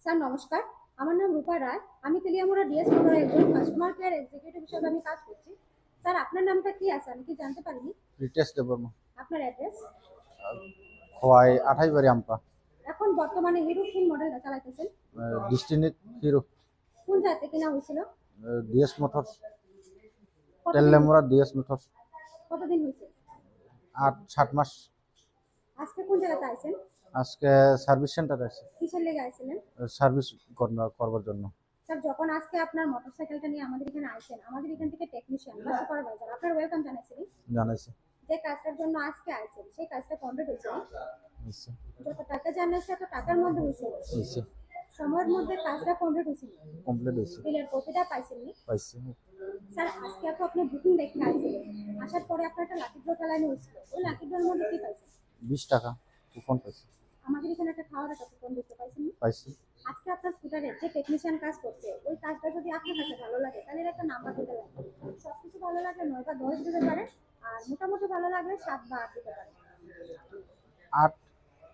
Sir নমস্কার, আমার নাম রূপা রায়। আমি তেলিয়ামুড়া ডিএস মোটরের একজন কাস্টমার কেয়ার এক্সিকিউটিভ হিসেবে আমি কাজ করছি। স্যার আপনার নামটা কি আছে আমি কি জানতে পারিনি? রিতেশ দেববর্মা। আপনার অ্যাড্রেস? খোয়াই 28 বাড়ি আমপা। এখন বর্তমানে হিরো কোন মডেলটা চালাইতেছেন? Destiny hero. কোন জায়গাতে কেনা হয়েছিল? DS motors. কতদিন তেলেমুরা ডিএস মোটরস। কতদিন হয়েছে? 8-7 মাস। আজকে কোন জায়গাতে আইছেন? আজকে সার্ভিস সেন্টারে আছে, কিসের লেগে আইছিলেন? সার্ভিস করবার জন্য। স্যার যখন আজকে আপনার মোটরসাইকেলটা নিয়ে আমাদের এখানে আইছেন, আমাদের এখান থেকে টেকনিশিয়ান বা সুপারভাইজার আপনার ওয়েলকাম জানাইছেন। জানাইছে। যে কাজটার জন্য আজকে আইছেন সেই কাজটা কমপ্লিট হয়েছে? হইছে। যত টাকা জানাইছে তত টাকার মধ্যে হয়েছে? হইছে। সময়ের মধ্যে কাজটা কমপ্লিট হয়েছে? কমপ্লিট হইছে। বিলের কপিটা পাইছেননি? পাইছে। স্যার আজকে তো আপনি বুকিং দেখতে আসছিলেন, আসার পরে আপনার একটা লাকি ড্র চালানো হয়েছিল, ওই লাকি ড্রর মধ্যে কি পাইছেন? 20 টাকা কুপন পাইছে। আমাদের এখানে একটা খাওয়ার একটা কুপন দিতে পাইছেন? পাইছে। আজকে আপনার স্কুটারে যে টেকনিশিয়ান কাজ করছে ওই কাজটা যদি আপনার কাছে ভালো লাগে তাহলে এর একটা নাম্বার দিতে লাগবে। সবকিছু ভালো লাগলে 9 বা 10 দিতে পারেন, আর মোটামুটি ভালো লাগলে 7 বা 8 দিতে পারেন। 8